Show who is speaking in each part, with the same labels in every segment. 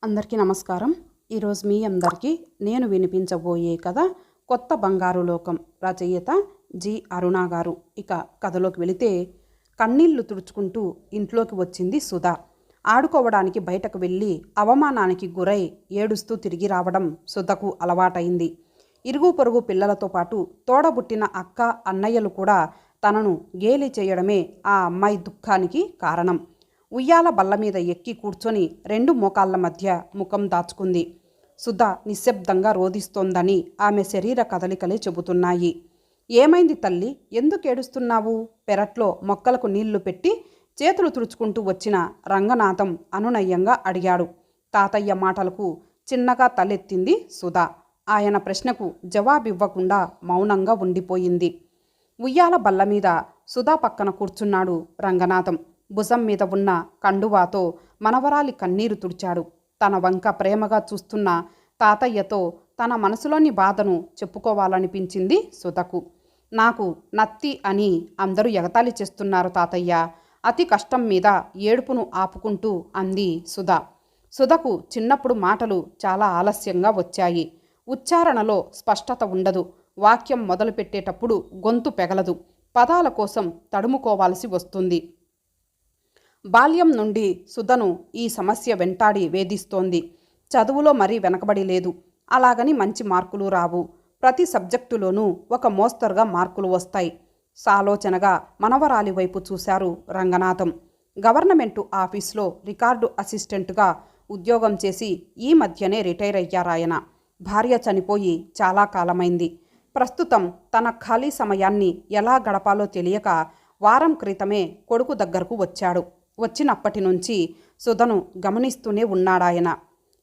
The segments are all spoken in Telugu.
Speaker 1: అందరికీ నమస్కారం. ఈరోజు మీ అందరికీ నేను వినిపించబోయే కథ కొత్త బంగారు లోకం. రచయిత జి అరుణ గారు. ఇక కథలోకి వెళితే, కన్నీళ్లు తుడుచుకుంటూ ఇంట్లోకి వచ్చింది సుధ. ఆడుకోవడానికి బయటకు వెళ్ళి అవమానానికి గురై ఏడుస్తూ తిరిగి రావడం సుధకు అలవాటైంది. ఇరుగు పొరుగు పిల్లలతో పాటు తోడబుట్టిన అక్క అన్నయ్యలు కూడా తనను గేలి చేయడమే ఆ అమ్మాయి దుఃఖానికి కారణం. ఉయ్యాల బల్ల మీద ఎక్కి కూర్చొని రెండు మోకాళ్ళ మధ్య ముఖం దాచుకుంది. సుధ నిశ్శబ్దంగా రోదిస్తోందని ఆమె శరీర కదలికలే చెబుతున్నాయి. ఏమైంది తల్లి, ఎందుకు ఏడుస్తున్నావు? పెరట్లో మొక్కలకు నీళ్లు పెట్టి చేతులు తుడుచుకుంటూ వచ్చిన రంగనాథం అనునయంగా అడిగాడు. తాతయ్య మాటలకు చిన్నగా తలెత్తింది సుధ. ఆయన ప్రశ్నకు జవాబివ్వకుండా మౌనంగా ఉండిపోయింది. ఉయ్యాల బల్ల మీద సుధ పక్కన కూర్చున్నాడు రంగనాథం. భుజం మీద ఉన్న కండువాతో మనవరాలి కన్నీరు తుడిచాడు. తన వంక ప్రేమగా చూస్తున్న తాతయ్యతో తన మనసులోని బాధను చెప్పుకోవాలనిపించింది సుధకు. నాకు నత్తి అని అందరూ ఎగతాళి చేస్తున్నారు తాతయ్య, అతి కష్టం మీద ఏడుపును ఆపుకుంటూ అంది సుధ. సుధకు చిన్నప్పుడు మాటలు చాలా ఆలస్యంగా వచ్చాయి. ఉచ్చారణలో స్పష్టత ఉండదు. వాక్యం మొదలుపెట్టేటప్పుడు గొంతు పెగలదు. పదాల కోసం తడుముకోవాల్సి వస్తుంది. బాల్యం నుండి సుధను ఈ సమస్య వెంటాడి వేధిస్తోంది. చదువులో మరీ వెనకబడి లేదు. అలాగని మంచి మార్కులు రావు. ప్రతి సబ్జెక్టులోనూ ఒక మోస్తరుగా మార్కులు వస్తాయి. సాలోచనగా మనవరాలి వైపు చూశారు రంగనాథం. గవర్నమెంటు ఆఫీస్లో రికార్డు అసిస్టెంటుగా ఉద్యోగం చేసి ఈ మధ్యనే రిటైర్ అయ్యారాయన. భార్య చనిపోయి చాలా కాలమైంది. ప్రస్తుతం తన ఖాళీ సమయాన్ని ఎలా గడపాలో తెలియక వారం క్రితమే కొడుకు దగ్గరకు వచ్చాడు. వచ్చినప్పటి నుంచి సుధను గమనిస్తూనే ఉన్నాడాయన.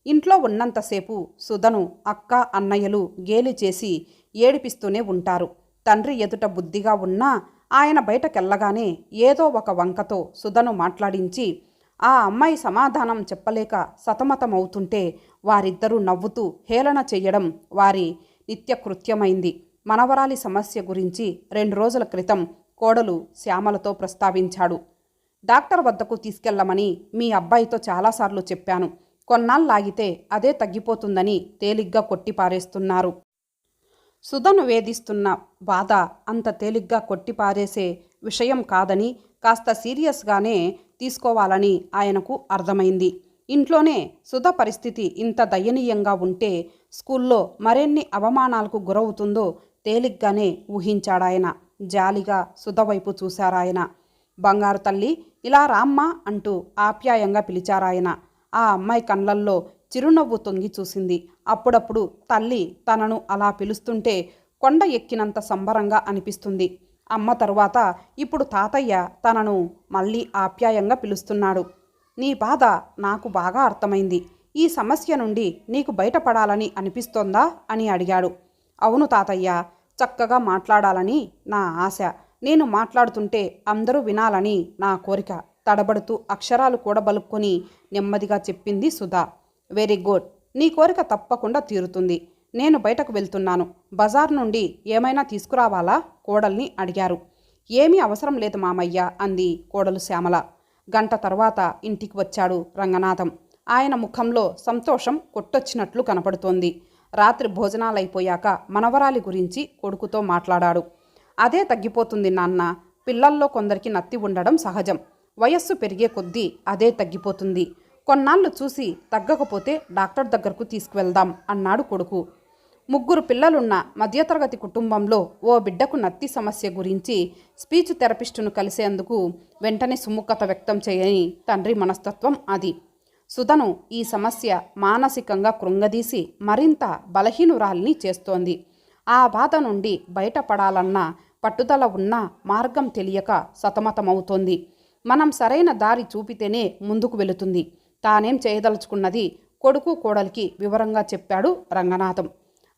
Speaker 1: ఇంట్లో ఉన్నంతసేపు సుధను అక్క అన్నయ్యలు గేలి చేసి ఏడిపిస్తూనే ఉంటారు. తండ్రి ఎదుట బుద్ధిగా ఉన్నా ఆయన బయటకెళ్ళగానే ఏదో ఒక వంకతో సుధను మాట్లాడించి ఆ అమ్మాయి సమాధానం చెప్పలేక సతమతమవుతుంటే వారిద్దరూ నవ్వుతూ హేళన చెయ్యడం వారి నిత్యకృత్యమైంది. మనవరాలి సమస్య గురించి 2 రోజుల క్రితం కోడలు శ్యామలతో ప్రస్తావించాడు. డాక్టర్ వద్దకు తీసుకెళ్లమని మీ అబ్బాయితో చాలాసార్లు చెప్పాను. కొన్నాళ్ళాగితే అదే తగ్గిపోతుందని తేలిగ్గా కొట్టిపారేస్తున్నారు. సుధను వేధిస్తున్న బాధ అంత తేలిగ్గా కొట్టిపారేసే విషయం కాదని, కాస్త సీరియస్గానే తీసుకోవాలని ఆయనకు అర్థమైంది. ఇంట్లోనే సుధ పరిస్థితి ఇంత దయనీయంగా ఉంటే స్కూల్లో మరెన్ని అవమానాలకు గురవుతుందో తేలిగ్గానే ఊహించాడాయన. జాలిగా సుధ వైపు చూశారాయన. బంగారు తల్లి, ఇలా రామ్మా అంటూ ఆప్యాయంగా పిలిచారాయన. ఆ అమ్మాయి కళ్ళల్లో చిరునవ్వు తొంగి చూసింది. అప్పుడప్పుడు తల్లి తనను అలా పిలుస్తుంటే కొండ ఎక్కినంత సంబరంగా అనిపిస్తుంది. అమ్మ తరువాత ఇప్పుడు తాతయ్య తనను మళ్ళీ ఆప్యాయంగా పిలుస్తున్నాడు. నీ బాధ నాకు బాగా అర్థమైంది. ఈ సమస్య నుండి నీకు బయటపడాలని అనిపిస్తోందా అని అడిగాడు. అవును తాతయ్య, చక్కగా మాట్లాడాలని నా ఆశ. నేను మాట్లాడుతుంటే అందరూ వినాలని నా కోరిక. తడబడుతూ అక్షరాలు కూడబలుక్కొని నెమ్మదిగా చెప్పింది సుధ. వెరీ గుడ్, నీ కోరిక తప్పకుండా తీరుతుంది. నేను బయటకు వెళ్తున్నాను. బజార్ నుండి ఏమైనా తీసుకురావాలా? కోడల్ని అడిగారు. ఏమీ అవసరం లేదు మామయ్య అంది కోడలు శ్యామల. గంట తర్వాత ఇంటికి వచ్చాడు రంగనాథం. ఆయన ముఖంలో సంతోషం కొట్టొచ్చినట్లు కనపడుతోంది. రాత్రి భోజనాలైపోయాక మనవరాలి గురించి కొడుకుతో మాట్లాడాడు. అదే తగ్గిపోతుంది నాన్న. పిల్లల్లో కొందరికి నత్తి ఉండడం సహజం. వయస్సు పెరిగే కొద్దీ అదే తగ్గిపోతుంది. కొన్నాళ్ళు చూసి తగ్గకపోతే డాక్టర్ దగ్గరకు తీసుకువెళ్దాం అన్నాడు కొడుకు. 3 పిల్లలున్న మధ్యతరగతి కుటుంబంలో ఓ బిడ్డకు నత్తి సమస్య గురించి స్పీచ్ థెరపిస్టును కలిసేందుకు వెంటనే సుముఖత వ్యక్తం చేయని తండ్రి మనస్తత్వం అది. సుధను ఈ సమస్య మానసికంగా కృంగదీసి మరింత బలహీనురాల్ని చేస్తోంది. ఆ బాధ నుండి బయటపడాలన్న పట్టుదల ఉన్న మార్గం తెలియక సతమతమవుతోంది. మనం సరైన దారి చూపితేనే ముందుకు వెళుతుంది. తానేం చేయదలుచుకున్నది కొడుకు కోడలికి వివరంగా చెప్పాడు రంగనాథం.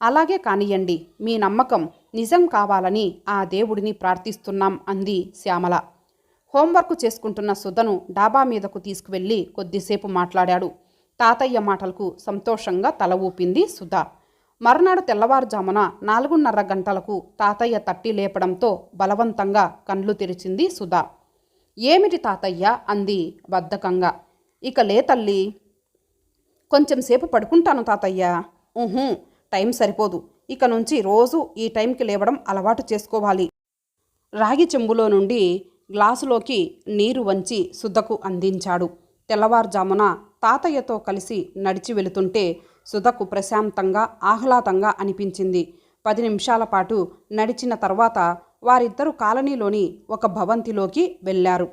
Speaker 1: అలాగే కానియండి, మీ నమ్మకం నిజం కావాలని ఆ దేవుడిని ప్రార్థిస్తున్నాం అంది శ్యామల. హోంవర్క్ చేసుకుంటున్న సుధను డాబా మీదకు తీసుకువెళ్ళి కొద్దిసేపు మాట్లాడాడు. తాతయ్య మాటలకు సంతోషంగా తల ఊపింది సుధ. మర్నాడు తెల్లవారుజామున 4:30 గంటలకు తాతయ్య తట్టి లేపడంతో బలవంతంగా కండ్లు తెరిచింది సుధ. ఏమిటి తాతయ్య అంది బద్ధకంగా. ఇక లే తల్లి, కొంచెం సేపు పడుకుంటాను తాతయ్య. ఊహూ, టైం సరిపోదు. ఇక నుంచి రోజు ఈ టైంకి లేవడం అలవాటు చేసుకోవాలి. రాగి చెంబులో నుండి గ్లాసులోకి నీరు వంచి సుధకు అందించాడు. తెల్లవారుజామున తాతయ్యతో కలిసి నడిచి వెళుతుంటే సుధకు ప్రశాంతంగా ఆహ్లాదంగా అనిపించింది. 10 నిమిషాల పాటు నడిచిన తర్వాత వారిద్దరూ కాలనీలోని ఒక భవంతిలోకి వెళ్ళారు.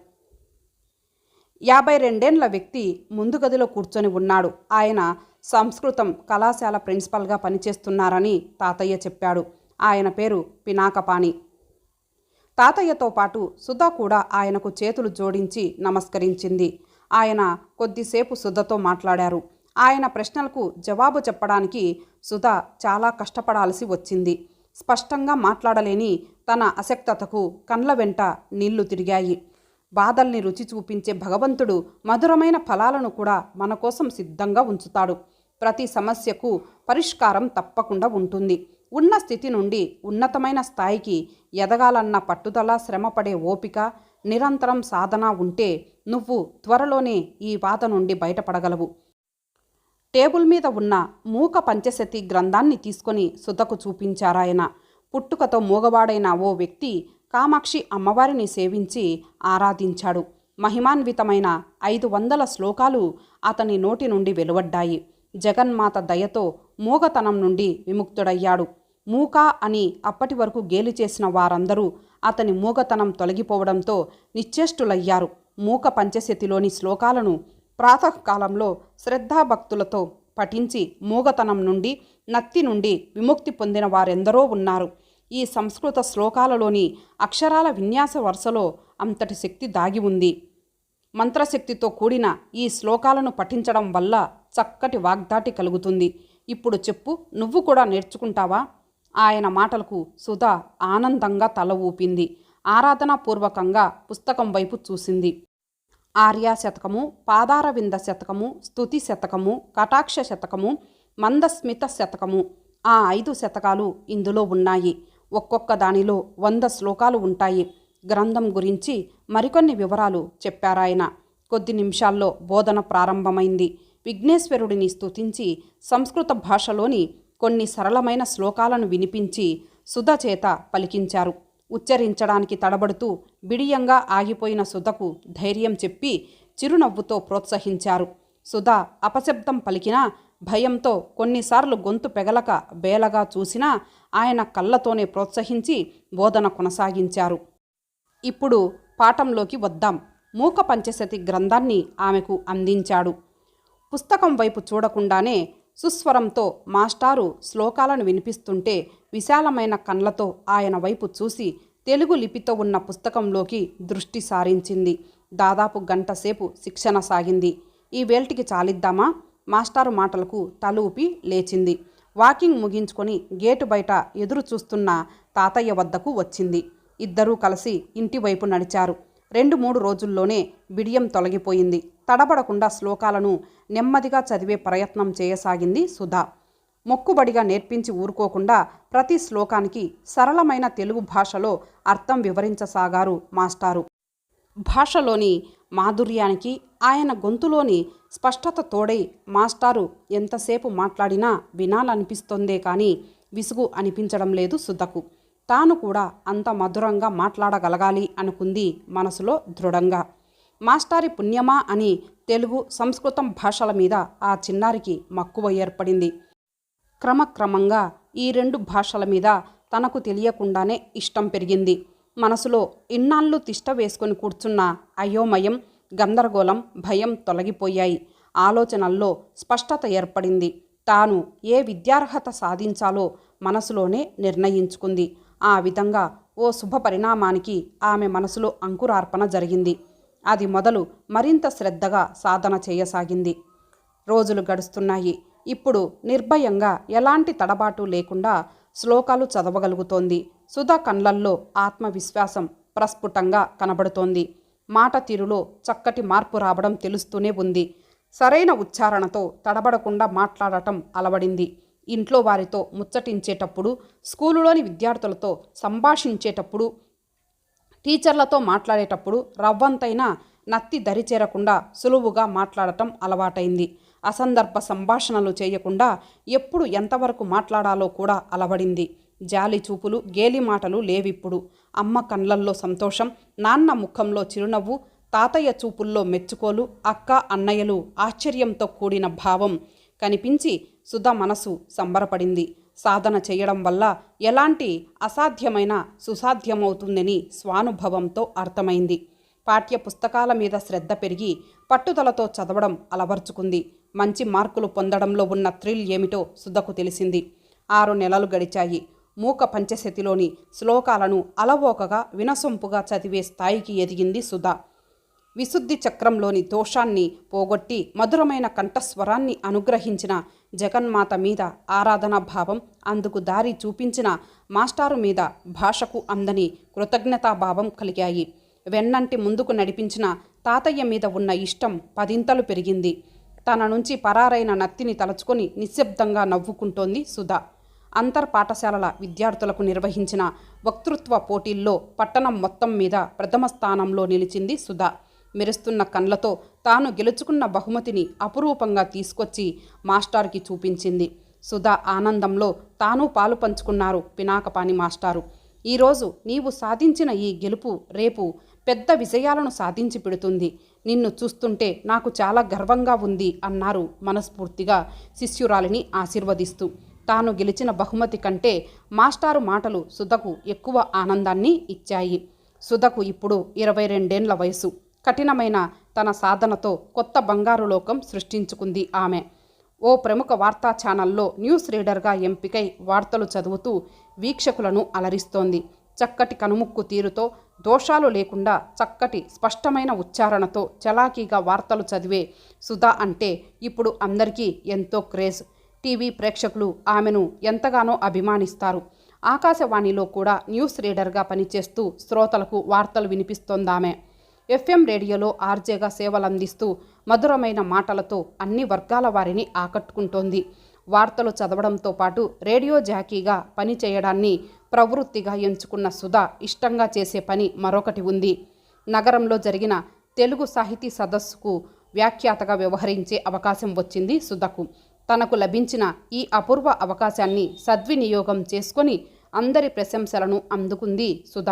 Speaker 1: 52 వ్యక్తి ముందు గదిలో కూర్చొని ఉన్నాడు. ఆయన సంస్కృతం కళాశాల ప్రిన్సిపల్గా పనిచేస్తున్నారని తాతయ్య చెప్పాడు. ఆయన పేరు పినాకపాణి. తాతయ్యతో పాటు సుధ కూడా ఆయనకు చేతులు జోడించి నమస్కరించింది. ఆయన కొద్దిసేపు సుధతో మాట్లాడారు. ఆయన ప్రశ్నలకు జవాబు చెప్పడానికి సుధ చాలా కష్టపడాల్సి వచ్చింది. స్పష్టంగా మాట్లాడలేని తన అశక్తతకు కండ్ల వెంట నీళ్లు తిరిగాయి. బాధల్ని రుచి చూపించే భగవంతుడు మధురమైన ఫలాలను కూడా మన కోసం సిద్ధంగా ఉంచుతాడు. ప్రతి సమస్యకు పరిష్కారం తప్పకుండా ఉంటుంది. ఉన్న స్థితి నుండి ఉన్నతమైన స్థాయికి ఎదగాలన్న పట్టుదల, శ్రమపడే ఓపిక, నిరంతరం సాధన ఉంటే నువ్వు త్వరలోనే ఈ బాధ నుండి బయటపడగలవు. టేబుల్ మీద ఉన్న మూక పంచశతి గ్రంథాన్ని తీసుకొని సుధకు చూపించారాయన. పుట్టుకతో మూగవాడైన ఓ వ్యక్తి కామాక్షి అమ్మవారిని సేవించి ఆరాధించాడు. మహిమాన్వితమైన 500 శ్లోకాలు అతని నోటి నుండి వెలువడ్డాయి. జగన్మాత దయతో మూగతనం నుండి విముక్తుడయ్యాడు. మూక అని అప్పటి వరకు గేలి చేసిన వారందరూ అతని మూగతనం తొలగిపోవడంతో నిశ్చేష్టులయ్యారు. మూక పంచశతిలోని శ్లోకాలను ప్రాతకాలంలో శ్రద్ధాభక్తులతో పఠించి మూగతనం నుండి, నత్తి నుండి విముక్తి పొందిన వారెందరో ఉన్నారు. ఈ సంస్కృత శ్లోకాలలోని అక్షరాల విన్యాస వరుసలో అంతటి శక్తి దాగి ఉంది. మంత్రశక్తితో కూడిన ఈ శ్లోకాలను పఠించడం వల్ల చక్కటి వాగ్దాటి కలుగుతుంది. ఇప్పుడు చెప్పు, నువ్వు కూడా నేర్చుకుంటావా? ఆయన మాటలకు సుధ ఆనందంగా తల ఊపింది. ఆరాధనాపూర్వకంగా పుస్తకం వైపు చూసింది. ఆర్యా శతకము, పాదారవింద శతకము, స్తుతి శతకము, కటాక్ష శతకము, మందస్మిత శతకము, ఆ 5 శతకాలు ఇందులో ఉన్నాయి. ఒక్కొక్క దానిలో 100 శ్లోకాలు ఉంటాయి. గ్రంథం గురించి మరికొన్ని వివరాలు చెప్పారాయన. కొద్ది నిమిషాల్లో బోధన ప్రారంభమైంది. విఘ్నేశ్వరుడిని స్తుతించి సంస్కృత భాషలోని కొన్ని సరళమైన శ్లోకాలను వినిపించి సుధ చేత పలికించారు. ఉచ్చరించడానికి తడబడుతూ బిడియంగా ఆగిపోయిన సుధకు ధైర్యం చెప్పి చిరునవ్వుతో ప్రోత్సహించారు. సుధ అపశబ్దం పలికినా భయంతో కొన్నిసార్లు గొంతు పెగలక బేలగా చూసినా ఆయన కళ్ళతోనే ప్రోత్సహించి బోధన కొనసాగించారు. ఇప్పుడు పాఠంలోకి వద్దాం. మూక పంచశతి గ్రంథాన్ని ఆమెకు అందించాడు. పుస్తకం వైపు చూడకుండానే సుస్వరంతో మాస్టారు శ్లోకాలను వినిపిస్తుంటే విశాలమైన కండ్లతో ఆయన వైపు చూసి తెలుగు లిపితో ఉన్న పుస్తకంలోకి దృష్టి సారించింది. దాదాపు గంట సేపు శిక్షణ సాగింది. ఈ వేల్టికి చాలిద్దామా? మాస్టారు మాటలకు తలూపి లేచింది. వాకింగ్ ముగించుకొని గేటు బయట ఎదురు చూస్తున్న తాతయ్య వద్దకు వచ్చింది. ఇద్దరూ కలిసి ఇంటి వైపు నడిచారు. 2-3 రోజుల్లోనే బిడియం తొలగిపోయింది. తడబడకుండా శ్లోకాలను నెమ్మదిగా చదివే ప్రయత్నం చేయసాగింది సుధ. మొక్కుబడిగా నేర్పించి ఊరుకోకుండా ప్రతి శ్లోకానికి సరళమైన తెలుగు భాషలో అర్థం వివరించసాగారు మాస్టారు. భాషలోని మాధుర్యానికి ఆయన గొంతులోని స్పష్టత తోడై మాస్టారు ఎంతసేపు మాట్లాడినా వినాలనిపిస్తోందే కానీ విసుగు అనిపించడం లేదు సుధకు. తాను కూడా అంత మధురంగా మాట్లాడగలగాలి అనుకుంది మనసులో దృఢంగా. మాస్టారి పుణ్యమా అని తెలుగు, సంస్కృతం భాషల మీద ఆ చిన్నారికి మక్కువ ఏర్పడింది. క్రమక్రమంగా ఈ 2 భాషల మీద తనకు తెలియకుండానే ఇష్టం పెరిగింది. మనసులో ఇన్నాళ్ళు తిష్ట వేసుకొని కూర్చున్న అయోమయం, గందరగోళం, భయం తొలగిపోయాయి. ఆలోచనల్లో స్పష్టత ఏర్పడింది. తాను ఏ విద్యార్హత సాధించాలో మనసులోనే నిర్ణయించుకుంది. ఆ విధంగా ఓ శుభ పరిణామానికి ఆమె మనసులో అంకురార్పణ జరిగింది. అది మొదలు మరింత శ్రద్ధగా సాధన చేయసాగింది. రోజులు గడుస్తున్నాయి. ఇప్పుడు నిర్భయంగా ఎలాంటి తడబాటు లేకుండా శ్లోకాలు చదవగలుగుతోంది. సుధ కళ్ళల్లో ఆత్మవిశ్వాసం ప్రస్ఫుటంగా కనబడుతోంది. మాట తీరులో చక్కటి మార్పు రావడం తెలుస్తూనే ఉంది. సరైన ఉచ్చారణతో తడబడకుండా మాట్లాడటం అలవడింది. ఇంట్లో వారితో ముచ్చటించేటప్పుడు, స్కూలులోని విద్యార్థులతో సంభాషించేటప్పుడు, టీచర్లతో మాట్లాడేటప్పుడు రవ్వంతైనా నత్తి దరిచేరకుండా సులువుగా మాట్లాడటం అలవాటైంది. అసందర్భ సంభాషణలు చేయకుండా ఎప్పుడు ఎంతవరకు మాట్లాడాలో కూడా అలవడింది. జాలి చూపులు, గేలి మాటలు లేవిప్పుడు. అమ్మ కళ్ళల్లో సంతోషం, నాన్న ముఖంలో చిరునవ్వు, తాతయ్య చూపుల్లో మెచ్చుకోలు, అక్క అన్నయ్యలు ఆశ్చర్యంతో కూడిన భావం కనిపించి సుధ మనసు సంబరపడింది. సాధన చేయడం వల్ల ఎలాంటి అసాధ్యమైన సుసాధ్యమవుతుందని స్వానుభవంతో అర్థమైంది. పాఠ్య పుస్తకాల మీద శ్రద్ధ పెరిగి పట్టుదలతో చదవడం అలవర్చుకుంది. మంచి మార్కులు పొందడంలో ఉన్న థ్రిల్ ఏమిటో సుధకు తెలిసింది. 6 నెలలు గడిచాయి. మూక పంచశతిలోని శ్లోకాలను అలవోకగా వినసొంపుగా చదివే స్థాయికి ఎదిగింది సుధ. విశుద్ధి చక్రంలోని దోషాన్ని పోగొట్టి మధురమైన కంఠస్వరాన్ని అనుగ్రహించిన జగన్మాత మీద ఆరాధనా భావం, అందుకు దారి చూపించిన మాస్టారు మీద భాషకు అందని కృతజ్ఞతాభావం కలిగాయి. వెన్నంటి ముందుకు నడిపించిన తాతయ్య మీద ఉన్న ఇష్టం 10 పెరిగింది. తన నుంచి పరారైన నత్తిని తలుచుకొని నిశ్శబ్దంగా నవ్వుకుంటోంది సుధ. అంతర్పాఠశాలల విద్యార్థులకు నిర్వహించిన వక్తృత్వ పోటీల్లో పట్టణం మొత్తం మీద ప్రథమ స్థానంలో నిలిచింది సుధ. మెరుస్తున్న కండ్లతో తాను గెలుచుకున్న బహుమతిని అపురూపంగా తీసుకొచ్చి మాస్టార్కి చూపించింది. సుధ ఆనందంలో తాను పాలు పంచుకున్నారు పినాకపాని మాస్టారు. ఈరోజు నీవు సాధించిన ఈ గెలుపు రేపు పెద్ద విజయాలను సాధించి పెడుతుంది. నిన్ను చూస్తుంటే నాకు చాలా గర్వంగా ఉంది అన్నారు మనస్ఫూర్తిగా శిష్యురాలిని ఆశీర్వదిస్తూ. తాను గెలిచిన బహుమతి కంటే మాస్టారు మాటలు సుధకు ఎక్కువ ఆనందాన్ని ఇచ్చాయి. సుధకు ఇప్పుడు 22 వయసు. కఠినమైన తన సాధనతో కొత్త బంగారు లోకం సృష్టించుకుంది ఆమె. ఓ ప్రముఖ వార్తా ఛానల్లో న్యూస్ రీడర్గా ఎంపికై వార్తలు చదువుతూ వీక్షకులను అలరిస్తోంది. చక్కటి కనుముక్కు తీరుతో, దోషాలు లేకుండా చక్కటి స్పష్టమైన ఉచ్చారణతో చలాకీగా వార్తలు చదివే సుధ అంటే ఇప్పుడు అందరికీ ఎంతో క్రేజ్. టీవీ ప్రేక్షకులు ఆమెను ఎంతగానో అభిమానిస్తారు. ఆకాశవాణిలో కూడా న్యూస్ రీడర్గా పనిచేస్తూ శ్రోతలకు వార్తలు వినిపిస్తోందామె. FM రేడియోలో ఆర్జేగా సేవలందిస్తూ మధురమైన మాటలతో అన్ని వర్గాల వారిని ఆకట్టుకుంటోంది. వార్తలు చదవడంతో పాటు రేడియో జాకీగా పని చేయడాన్ని ప్రవృత్తిగా ఎంచుకున్న సుధ ఇష్టంగా చేసే పని మరొకటి ఉంది. నగరంలో జరిగిన తెలుగు సాహితీ సదస్సుకు వ్యాఖ్యాతగా వ్యవహరించే అవకాశం వచ్చింది సుధకు. తనకు లభించిన ఈ అపూర్వ అవకాశాన్ని సద్వినియోగం చేసుకొని అందరి ప్రశంసలను అందుకుంది సుధ.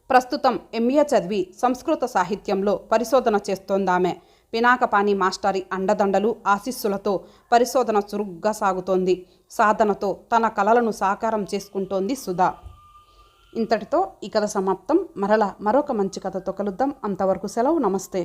Speaker 1: ప్రస్తుతం MA చదివి సంస్కృత సాహిత్యంలో పరిశోధన చేస్తోందామె. పినాకపాని మాస్టారి అండదండలు, ఆశీస్సులతో పరిశోధన చురుగ్గా సాగుతోంది. సాధనతో తన కలలను సాకారం చేసుకుంటోంది సుధ. ఇంతటితో ఈ కథ సమాప్తం. మరలా మరొక మంచి కథతో కలుద్దాం. అంతవరకు సెలవు. నమస్తే.